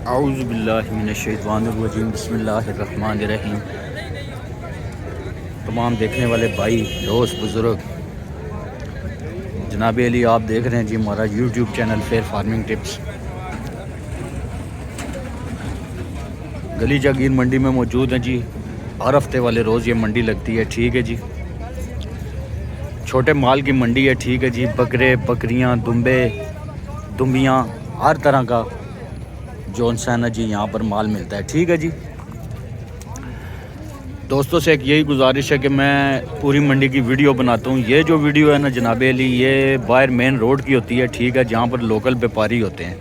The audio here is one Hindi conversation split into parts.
औज़ु बिल्लाहि मिनश्शैतानिर्रजीम बिस्मिल्लाहिर्रहमानिर्रहीम। तमाम देखने वाले भाई दोस्त बुज़ुर्ग, जनाब अली आप देख रहे हैं जी हमारा YouTube channel fair farming tips. गली जागीर मंडी में मौजूद हैं जी। हर हफ्ते वाले रोज़ ये मंडी लगती है, ठीक है जी। छोटे माल की मंडी है, ठीक है जी। बकरे, बकरियां, दुम्बे, दुम्बियाँ, हर तरह का जौन सा है ना जी यहाँ पर माल मिलता है, ठीक है जी। दोस्तों से एक यही गुजारिश है कि मैं पूरी मंडी की वीडियो बनाता हूँ। ये जो वीडियो है ना जनाब अली, ये बाहर मेन रोड की होती है, ठीक है, जहाँ पर लोकल व्यापारी होते हैं।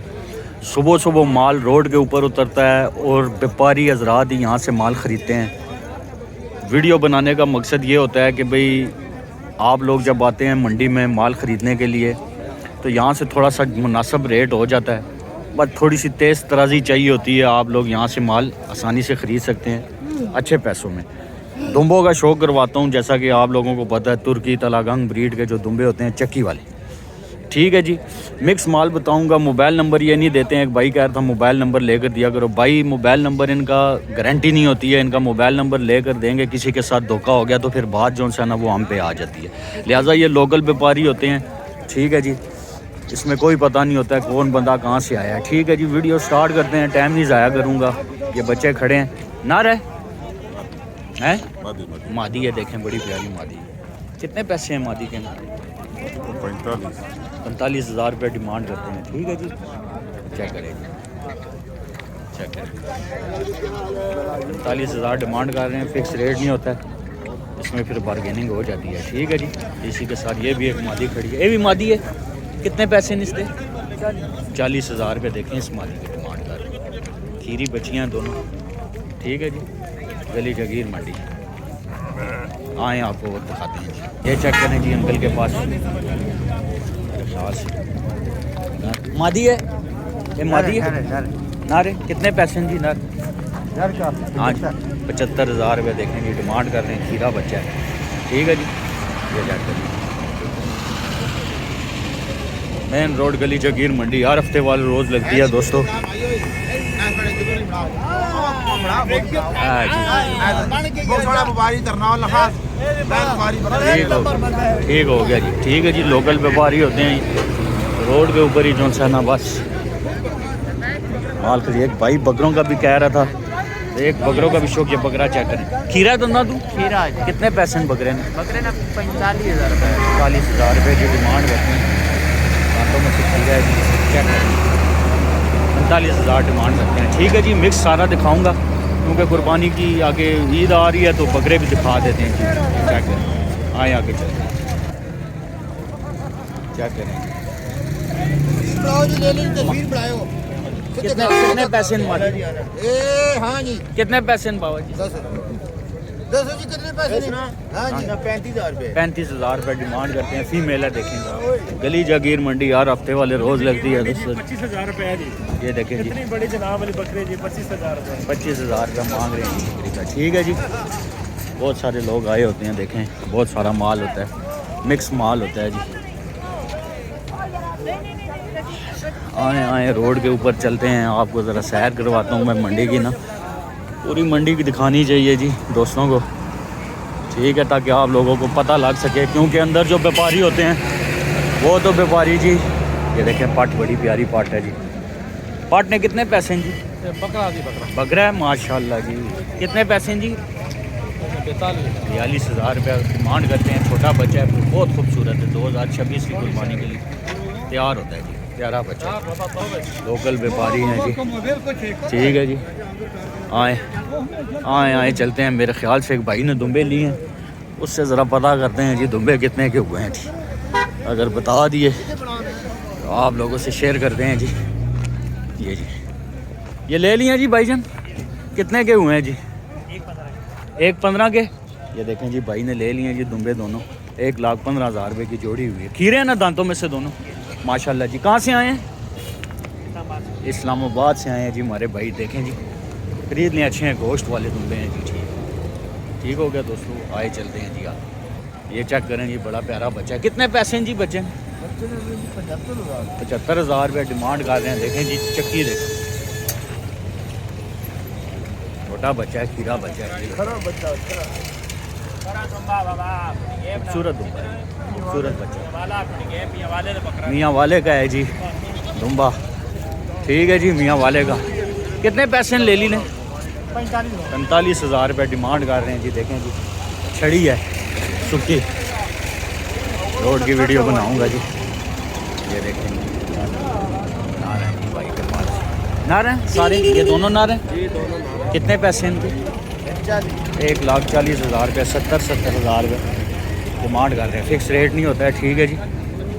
सुबह सुबह माल रोड के ऊपर उतरता है और व्यापारी हजरात ही यहाँ से माल ख़रीदते हैं। वीडियो बनाने का मकसद ये होता है कि भाई आप लोग जब आते हैं मंडी में माल ख़रीदने के लिए तो यहाँ से थोड़ा सा मुनासिब रेट हो जाता है, बस थोड़ी सी तेज़ तराजी चाहिए होती है। आप लोग यहाँ से माल आसानी से ख़रीद सकते हैं अच्छे पैसों में। दुम्बों का शौक़ करवाता हूँ, जैसा कि आप लोगों को पता है, तुर्की तलागंग ब्रीड के जो दुम्बे होते हैं चक्की वाले, ठीक है जी। मिक्स माल बताऊंगा। मोबाइल नंबर ये नहीं देते हैं, एक भाई कह रहा था मोबाइल नंबर लेकर दिया करो। भाई मोबाइल नंबर इनका गारंटी नहीं होती है, इनका मोबाइल नंबर लेकर देंगे किसी के साथ धोखा हो गया तो फिर बात जो है ना वो हम पे आ जाती है। लिहाजा ये लोकल व्यापारी होते हैं, ठीक है जी। इसमें कोई पता नहीं होता है कौन बंदा कहाँ से आया है, ठीक है जी। वीडियो स्टार्ट करते हैं, टाइम नहीं ज़ाया करूँगा। ये बच्चे खड़े हैं ना रहे हैं मादी है, देखें बड़ी प्यारी मादी है। कितने पैसे हैं मादी के ना? 45,000 रुपये डिमांड करते हैं, ठीक है जी। चेक करें जी, चेक करें। 45,000 डिमांड कर रहे हैं, फिक्स रेट नहीं होता है, इसमें फिर बारगेनिंग हो जाती है, ठीक है जी। इसी के साथ ये भी एक मादी खड़ी है, ये भी मादी है। कितने पैसे नहीं इसके? 40,000 रुपये देखें इस मादी की डिमांड कर रहे हैं। खीरी बच्चियाँ दोनों, ठीक है जी। गली जागीर मंडी आए, आपको वक्त दिखाते हैं जी। ये चेक करें जी अंकल के पास मादी है, ये मादी है नारे। कितने पैसे जी नार? हाँ 75,000 रुपये देखें जी डिमांड कर रहे हैं। खीरा बच्चा है, ठीक है जी। ये चेक करें, मेन रोड गली जागीर मंडी, हर हफ्ते वाले रोज़ लगती है दोस्तों। ठीक हो गया जी, ठीक है जी। लोकल व्यापारी होते हैं रोड के ऊपर ही जो सा ना बस माल खरीद। एक भाई बकरों का भी कह रहा था, एक बकरों का भी शौक। ये बकरा चेक करें। खीरा तो ना तू खीरा कितने पैसे हैं बकरे ने? बकरे ना 45,000 रुपये। 40,000 रुपये की डिमांड करते हैं। दांतों में से खीरा है जी, चेक करें। 45,000 डिमांड करते हैं, ठीक है जी। मिक्स सारा दिखाऊंगा क्योंकि कुर्बानी की आगे ईद आ रही है तो बकरे भी दिखा देते हैं जी। चेक करें, आए आगे चलते हैं, चेक करें। कितने पैसे मालिक? हाँ जी। कितने पैसे बाबा जी? 10 जी। कितने पैसे? हाँ जी 35,000 रुपये। 35,000 रुपये डिमांड करते हैं। फीमेल है, देखेंगे। गली जागीर मंडी हर हफ्ते वाले रोज़ लगती है। 25,000 रुपये है जी। ये देखें जी, इतनी बड़ी जनाब वाली बकरी जी 25,000 रुपये। 25,000 रुपये मांग रहे हैं बकरी का, ठीक है जी। बहुत सारे लोग आए होते हैं, देखें बहुत सारा माल होता है, मिक्स माल होता है जी। आए आए रोड के ऊपर चलते हैं, आपको ज़रा सैर करवाता हूँ मैं मंडी की ना। पूरी मंडी की दिखानी चाहिए जी दोस्तों को, ठीक है, ताकि आप लोगों को पता लग सके। क्योंकि अंदर जो व्यापारी होते हैं वो तो व्यापारी जी। ये देखें पट, बड़ी प्यारी पट है जी। पट ने कितने पैसे हैं जी? बकरा है माशाल्लाह जी। कितने पैसे हैं जी? 42,000 रुपये डिमांड करते हैं। छोटा बच्चा है, बहुत खूबसूरत है। 2026 की कुर्बानी के लिए तैयार होता है जी, प्यारा बच्चा। लोकल व्यापारी हैं जी, ठीक है जी। आए आए आए चलते हैं। मेरे ख्याल से एक भाई ने दुम्बे लिए हैं, उससे ज़रा पता करते हैं जी दुम्बे कितने के हुए हैं जी। अगर बता दिए तो आप लोगों से शेयर करते हैं जी। ये जी, ये ले लिए जी भाईजान। कितने के हुए हैं जी? 1,15 के। ये देखें जी भाई ने ले लिए जी दुम्बे दोनों। 1,15,000 रुपये की जोड़ी हुई है। खीरे हैं ना दांतों में से दोनों माशाल्लाह जी। कहाँ से आए हैं? इस्लामाबाद से आए हैं जी हमारे भाई। देखें जी खरीद लें, अच्छे हैं, गोश्त वाले दुम्बे हैं जी। ठीक हो गया दोस्तों, आए चलते हैं जी। आप ये चेक करें जी, बड़ा प्यारा बच्चा है। कितने पैसे हैं जी बच्चे? 75,000 रुपये डिमांड कर रहे हैं। देखें जी चक्की देखें, छोटा बच्चा है, खीरा बच्चा है, खूबसूरत दुम्बा है, खूबसूरत बच्चा मियाँ वाले का है जी दुम्बा। ठीक है जी, मियाँ वाले का। कितने पैसे ले ली ने? 45,000 रुपये डिमांड कर रहे हैं जी। देखें जी, छड़ी है सूखी, रोड की वीडियो बनाऊंगा जी। ये देखें नार है जी भाई के पास, नार हैं सारे, ये दोनों नार हैं। कितने पैसे इनके? 1,40,000 रुपये, 70,000 रुपये डिमांड कर रहे हैं। फिक्स रेट नहीं होता है। ठीक है जी,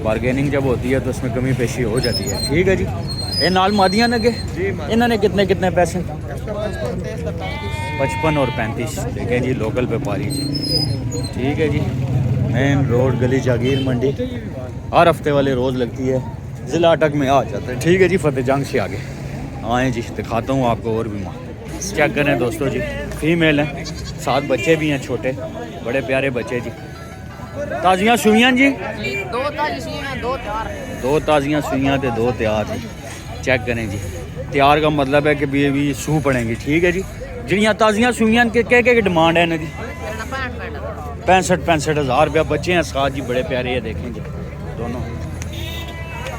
बारगेनिंग जब होती है तो उसमें कमी पेशी हो जाती है। ठीक है जी। ये नाल मादियाँ लगे, इन्होंने कितने कितने पैसे? 55 और 35। देखें जी, लोकल व्यापारी जी। ठीक है जी, मेन रोड गली जागीर मंडी हर हफ्ते वाले रोज़ लगती है, ज़िला अटक में आ जाता है। ठीक है जी, फतेह जंग से आगे आए जी, दिखाता हूँ आपको और भी माँ। चेक करें दोस्तों जी, फीमेल हैं, 7 बच्चे भी हैं छोटे, बड़े प्यारे बच्चे जी। ताज़ियाँ सुइयाँ जी, 2 ताजी सुइयां 2 तैयार। 2 ताज़ियाँ सुइयाँ तो 2 तैयार जी। चेक करें जी, तैयार का मतलब है कि भी सूह पड़ेंगी। ठीक है जी। जिहड़ियां ताज़ियाँ सुइयां के क्या डिमांड है इन्हों की? 65,000 रुपया। बच्चे हैं 7 जी, बड़े प्यारे है। देखें जी दोनों,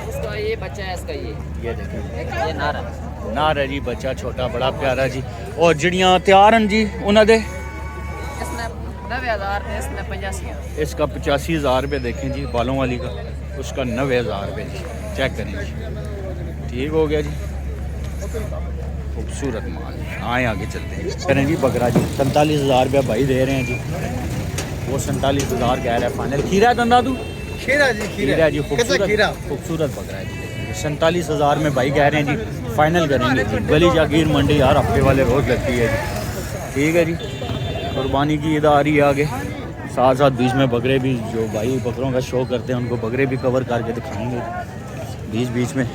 इसका ये बच्चा है, इसका ये देखें ये नारा नार है जी, बच्चा छोटा बड़ा प्यारा जी। और जिहड़ियां तैयार हैं जी उन्हों दे? इसने 90,000 थे, इसने 85। इसका 85,000 रुपये। देखें जी, बालों वाली का, उसका 90,000 रुपये जी। चेक करें जी, ठीक हो गया जी, खूबसूरत माल। आए आगे चलते हैं। करें जी बकरा जी, 47,000 रुपया भाई दे रहे हैं जी। वो 47,000 कह रहा है फाइनल। खीरा है दंदा तू? खीरा जी, खीरा जी, खूबसूरत बकरा है जी। 47,000 में भाई कह रहे हैं जी, फाइनल करेंगे जी। गली जागीर मंडी हर हफ्ते वाले रोज़ लगती है जी। ठीक है जी, कुर्बानी की ईद आ रही है आगे, साथ साथ बीच में बकरे भी, जो भाई बकरों का शौक करते हैं उनको बकरे भी कवर करके दिखाएंगे बीच बीच में।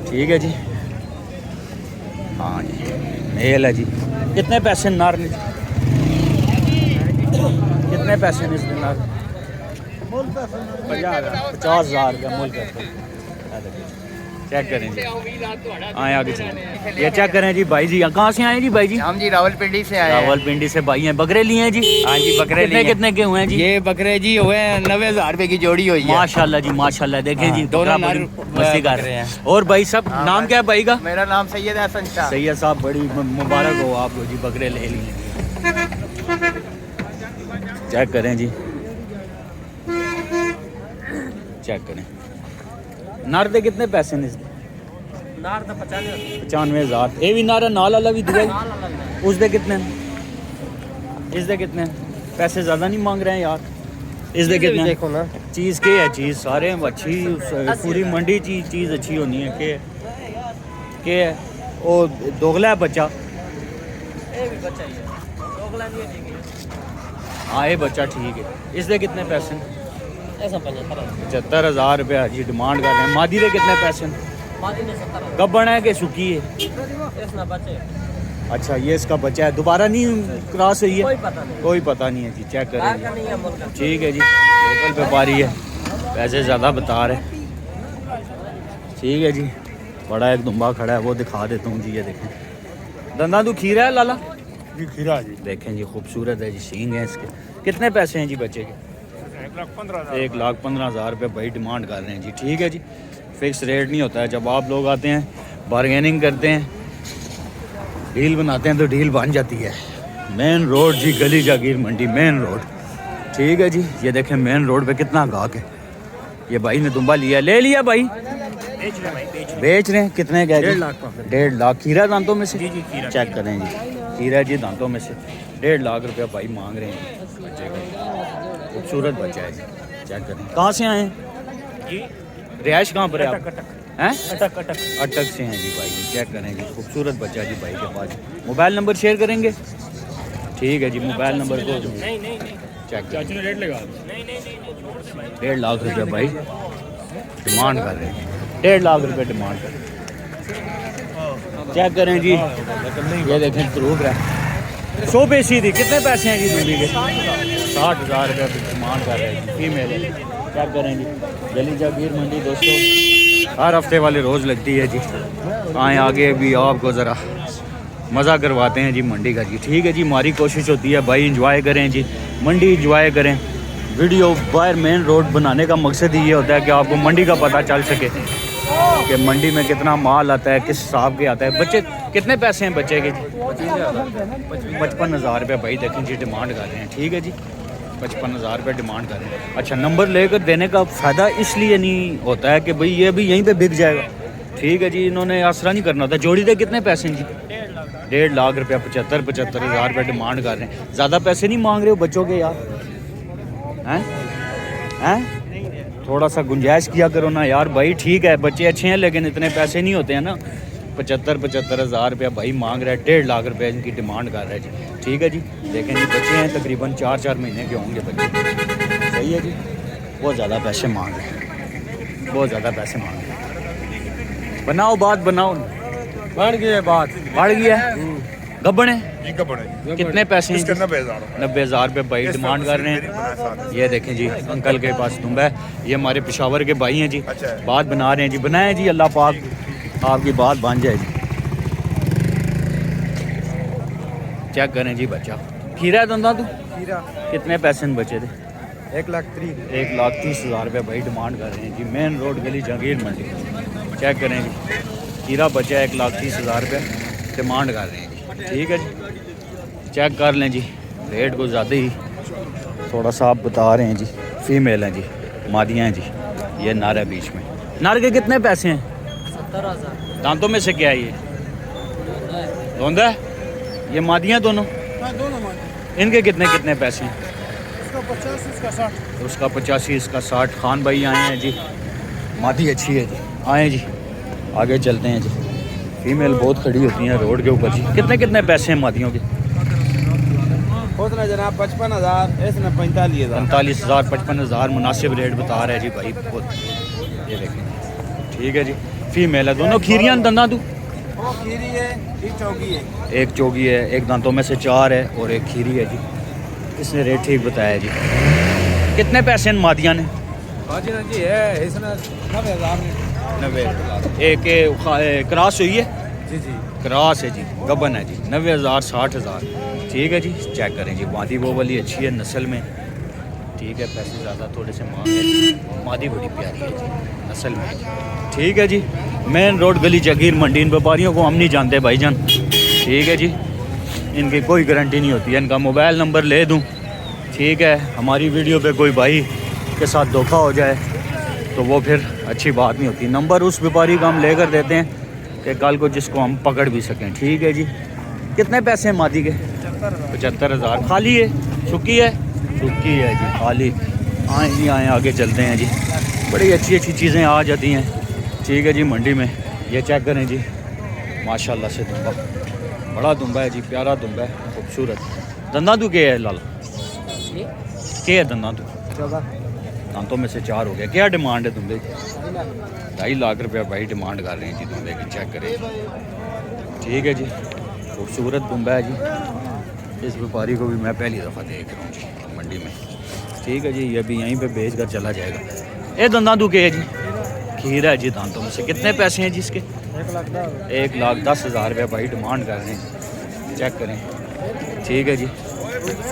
ठीक है जी। हाँ जी, मेल है जी। कितने पैसे नार ने? कितने पैसे ने इसके नार? 50,000 रुपया मूल करते। चेक करें जी, आए आगे चलें। ये चेक करें जी भाई जी, कहाँ से आए जी भाई जी? हम जी रावलपिंडी से आए हैं। रावलपिंडी से भाई हैं। बकरे लिए हैं जी? हाँ जी, बकरे कितने कितने के हुए हैं जी? ये बकरे जी हुए हैं 90,000 रुपए की जोड़ी हुई है। माशाल्लाह जी, माशाल्लाह। देखें जी, दोनों बकरा नर मस्ती कर रहे हैं। और भाई साहब, नाम क्या है भाई का? मेरा नाम सैयद हसन शाह। सैयद साहब, बड़ी मुबारक हो आपको जी, बकरे ले लिए। चेक करें जी, चेक करें। नर दे कितने पैसे ने इसके? नार तो 95,000। ये भी नार है, नाल वाला भी दुबई। उस दे कितने? इस दे कितने? पैसे ज़्यादा नहीं मांग रहे हैं यार। इस दे कितने? देखो ना, चीज़ के है, चीज़ सारे अच्छी, पूरी मंडी चीज़ अच्छी होनी है। के है वो दोगला है बच्चा। हाँ, ये बच्चा ठीक है। इस दे कितने पैसे? 75,000 रुपया जी डिमांड कर रहे हैं। मादी दे कितने पैसे? गब्बन है कि सुखी है? अच्छा, ये इसका बच्चा है, दोबारा नहीं क्रॉस हुई है? कोई पता नहीं है जी। चेक करें। ठीक है जी, लोकल व्यापारी है, पैसे ज़्यादा बता रहे। ठीक है जी, बड़ा एक दुम्बा खड़ा है, वो दिखा देता हूँ जी। ये देखें, दंदा तू खीरा है लाला जी, खीरा जी। देखें जी, खूबसूरत है जी, सींग है इसके। कितने पैसे हैं जी बच्चे के? 1,15,000 रुपये भाई डिमांड कर रहे हैं जी। ठीक है जी, फिक्स रेट नहीं होता है। जब आप लोग आते हैं, बारगेनिंग करते हैं, डील बनाते हैं तो डील बन जाती है। मेन रोड जी, गली जागीर मंडी मेन रोड। ठीक है जी, ये देखें मेन रोड पे कितना गाहक है। ये भाई ने दुम्बा लिया, ले लिया भाई, बेच रहे हैं। कितने का? 1.5 लाख का। 1.5 लाख। खीरा दांतों में से? जी जी, खीरा। चेक करें जी, खीरा जी दांतों में से 1.5 लाख रुपया भाई मांग रहे हैं बच्चे का। खूबसूरत बच्चा है जी। चेक करें। कहाँ से आए हैं जी? रिहाइश कहाँ पर है आप? कटक हैं? कटक कटक अटक से हैं जी भाई जी। चेक करें जी, खूबसूरत बच्चा जी भाई के पास। मोबाइल नंबर शेयर करेंगे? ठीक है जी, मोबाइल नंबर को नहीं नहीं नहीं, चेक करें। चाचू ने रेट लगा। नहीं नहीं नहीं, छोड़ दे भाई। 1.5 लाख रुपया भाई डिमांड कर रहे हैं। 1.5 लाख रुपये डिमांड कर रहे हैं। चेक करें जी, ये देखें प्रूफ है। 100 पेशी थी। कितने पैसे हैं जी दूल्हे के? 60,000 रुपये डिमांड कर रहे हैं। फीमेल है। क्या करें जी, गली जागीर मंडी दोस्तों हर हफ्ते वाले रोज़ लगती है जी। आए आगे भी आपको ज़रा मज़ा करवाते हैं जी मंडी का जी। ठीक है जी, हमारी कोशिश होती है भाई इंजॉय करें जी, मंडी इंजॉय करें। वीडियो बाहर मेन रोड बनाने का मकसद ही ये होता है कि आपको मंडी का पता चल सके कि मंडी में कितना माल आता है, किस हिसाब के आता है। बच्चे कितने पैसे हैं बच्चे के? 55,000 रुपये भाई देखें जी डिमांड कर रहे हैं। ठीक है जी, 55,000 रुपये डिमांड कर रहे हैं। अच्छा, नंबर लेकर देने का फ़ायदा इसलिए नहीं होता है कि भाई ये भी यहीं पे बिक जाएगा। ठीक है जी, इन्होंने आसरा नहीं करना होता। जोड़ी दे कितने पैसे हैं जी? 1.5 लाख रुपया, 75,000 रुपये डिमांड कर रहे हैं। ज़्यादा पैसे नहीं मांग रहे हो बच्चों के यार? हैं थोड़ा सा गुंजाइश किया करो ना यार भाई। ठीक है बच्चे अच्छे हैं लेकिन इतने पैसे नहीं होते हैं ना। 75,000 रुपया भाई मांग रहा है, 1.5 लाख रुपये इनकी डिमांड कर रहा है जी। ठीक है जी, देखें जी बच्चे हैं तकरीबन 4-4 महीने के होंगे बच्चे। सही है जी, बहुत ज़्यादा पैसे मांग रहे हैं, बहुत ज़्यादा पैसे मांग रहे हैं। बनाओ बात बनाओ। बढ़ गया बात, बढ़ गया है। गब्बन है जी कब बने कितने पैसे हैं? 90,000 90,000 रुपये भाई डिमांड कर रहे हैं। ये देखें जी अंकल के पास दुम्बा है, ये हमारे पेशावर के भाई हैं जी। अच्छा। बात बना रहे हैं जी, बनाएं जी, अल्लाह पाक आपकी बात बन जाए जी। चेक करें जी बच्चा खीरा है दंदा तू खीरा कितने पैसे में बचे थे? 1,30,000 1,30,000 रुपये भाई डिमांड कर रहे हैं जी। मेन रोड गली जहांगीर मंडी। चेक करें जी, खीरा बचा है 1,30,000 रुपये डिमांड कर रहे हैं जी। ठीक है जी, चेक कर लें जी, रेट को ज़्यादा ही थोड़ा सा आप बता रहे हैं जी। फीमेल हैं जी, मादियाँ हैं जी। ये नर है बीच में। नर के कितने पैसे हैं? 70,000। दांतों में से क्या है ये? धोंदा है? ये मादियाँ दोनों? दोनों मान इनके कितने कितने पैसे हैं? उसका 50 इसका 60 उसका 85 इसका 60। खान भाई आए हैं जी, मादी अच्छी है जी। आए जी, आगे चलते हैं जी। फीमेल बहुत खड़ी होती हैं रोड के ऊपर जी। कितने कितने पैसे हैं मादियों के? उतना जनाब 55,000 इसने 45,000 45,000 55,000 मुनासिब रेट बता रहे हैं जी भाई बहुत। ये देखें, ठीक है जी, फीमेल है दोनों। खीरियाँ दंदा तू? वो खीरी है, एक चौकी है। एक चोगी है, एक दांतों में से 4 है और एक खीरी है जी। इसने रेट ठीक बताया जी। कितने पैसे हैं मादियाँ ने? बाजी ना जी है इसने 90,000 में 90। एक क्रॉस हुई है? जी जी क्रॉस है जी, गबन है जी। 90,000 60,000। ठीक है जी, चेक करें जी। मादी वो वाली अच्छी है नस्ल में। ठीक है, पैसे ज़्यादा थोड़े से मांग है। मादी बड़ी प्यारी है जी नस्ल में। ठीक है जी, मेन रोड गली जहांगीर मंडी। इन व्यापारियों को हम नहीं जानते भाईजान। ठीक है जी, इनकी कोई गारंटी नहीं होती है। इनका मोबाइल नंबर ले दूं, ठीक है, हमारी वीडियो पे कोई भाई के साथ धोखा हो जाए तो वो फिर अच्छी बात नहीं होती। नंबर उस व्यापारी का हम लेकर देते हैं कि कल को जिसको हम पकड़ भी सकें। ठीक है जी, कितने पैसे हैं मादी के? 75,000। खाली है सुक्की है? सुक्की है जी, खाली। आए जी आए, आगे चलते हैं जी। बड़ी अच्छी अच्छी चीज़ें आ जाती हैं। ठीक है जी, मंडी में। ये चेक करें जी, माशाल्लाह से दुम्बा, बड़ा दुम्बा है जी, प्यारा दुम्बा है, खूबसूरत। दंदा तू क्या है लाला? क्या है दंदा तू? 14 दांतों में से 4 हो गया। क्या डिमांड है दुम्बे की? 2.5 लाख रुपया भाई डिमांड कर रहे हैं जी दुम्बे की। चेक करें। ठीक है जी, खूबसूरत दुम्बा है जी। इस व्यापारी को भी मैं पहली दफ़ा देख रहा हूँ जी मंडी में। ठीक है जी, ये भी यहीं पे बेच कर चला जाएगा। ए दंदा तू क्या है जी? खीरा है जी दांतों में से। कितने पैसे हैं जी इसके? 1,10,000 रुपये भाई डिमांड कर रहे हैं। चेक करें। ठीक है जी,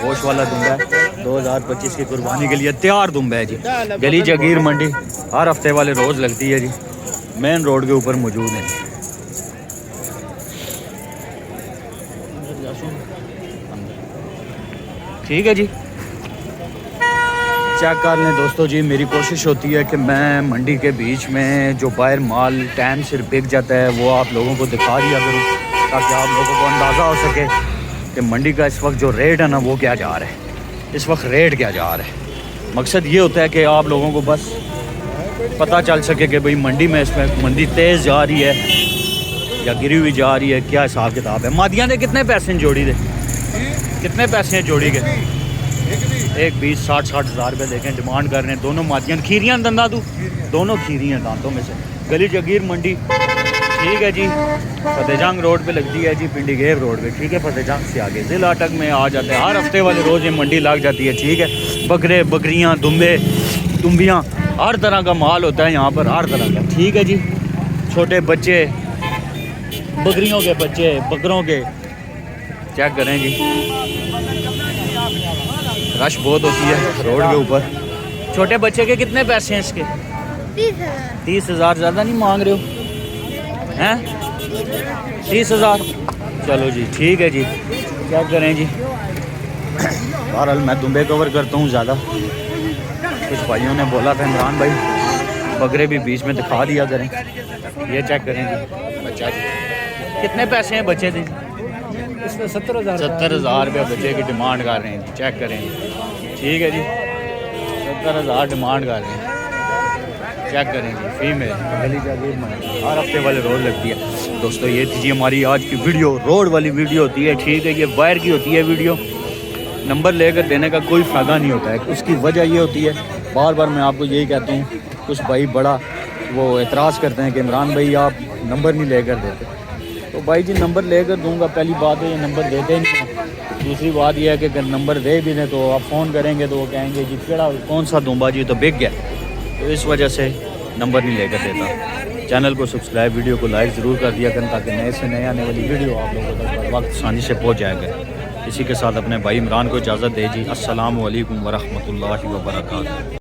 होश वाला दुम्बा है, 2025 की कुर्बानी के लिए तैयार दुम्बा है जी। गली जहांगीर मंडी हर हफ्ते वाले रोज़ लगती है जी, मेन रोड के ऊपर मौजूद है। ठीक है जी, चेक कर लें दोस्तों जी। मेरी कोशिश होती है कि मैं मंडी के बीच में जो बाहर माल टाइम से बिक जाता है वो आप लोगों को दिखा दिया करूँ, ताकि आप लोगों को अंदाज़ा हो सके कि मंडी का इस वक्त जो रेट है ना वो क्या जा रहा है। इस वक्त रेट क्या जा रहा है, मकसद ये होता है कि आप लोगों को बस पता चल सके कि भाई मंडी में इसमें मंदी तेज़ जा रही है या गिरी हुई जा रही है, क्या हिसाब किताब है। मादियाँ दे कितने पैसे हैं जोड़ी दे? कितने पैसे हैं जोड़ी के? एक 20-60,000 रुपये देखें डिमांड कर रहे हैं दोनों मादियाँ। खीरियाँ दंदा तू? दोनों खीरी हैं दांतों में से। गली जहांगीर मंडी। ठीक है जी, फतेहजंग रोड पे लगती है जी, पिंडी गेव रोड पे। ठीक है, फतेहजंग से आगे ज़िला अटक में आ जाते हैं। हर हफ्ते वाले रोज़ ये मंडी लग जाती है। ठीक है, बकरे बकरियाँ दुम्बे तुम्बियाँ हर तरह का माल होता है यहाँ पर, हर तरह का। ठीक है जी, छोटे बच्चे, बकरियों के बच्चे, बकरों के, चेक करें जी, रश बहुत होती है रोड के ऊपर। छोटे बच्चे के कितने पैसे हैं इसके? 30,000। ज़्यादा नहीं मांग रहे हो हैं? 30,000। चलो जी ठीक है जी, क्या करें जी। बहरहाल मैं दुम्बे कवर करता हूँ ज़्यादा। कुछ भाइयों ने बोला था इमरान भाई बकरे भी बीच में दिखा दिया करें। ये चेक करें जी बच्चा जी, कितने पैसे हैं बच्चे थे? इसमें 70,000। 70,000 रुपये बच्चे की डिमांड कर रहे हैं जी। चेक करें जी, ठीक है जी, 70,000 डिमांड कर रहे हैं। चेक करें जी, फीमेल गली जागीर में हर हफ्ते वाले रोड लगती है। दोस्तों ये थी जी हमारी आज की वीडियो, रोड वाली वीडियो होती है, ठीक है। ये वायर की होती है वीडियो, नंबर लेकर देने का कोई फ़ायदा नहीं होता है। उसकी वजह ये होती है, बार बार मैं आपको यही कहता हूँ, कुछ भाई बड़ा वो एतराज़ करते हैं कि इमरान भाई आप नंबर नहीं लेकर देते। तो भाई जी नंबर लेकर दूंगा, पहली बात है ये नंबर देते ही नहीं हैं। दूसरी बात यह है कि अगर नंबर दे भी दें तो आप फ़ोन करेंगे तो वो कहेंगे जी केड़ा कौन सा दूंबा जी, तो बिक गया। तो इस वजह से नंबर नहीं लेकर देता। चैनल को सब्सक्राइब, वीडियो को लाइक ज़रूर कर दिया करें ताकि नए से नए आने वाली वीडियो आप लोगों तक वक्त आसानी से पहुँच जाएगा। इसी के साथ अपने भाई इमरान को इजाज़त दे जी। अस्सलामु अलैकुम वरहमतुल्लाहि वबरकातुहू।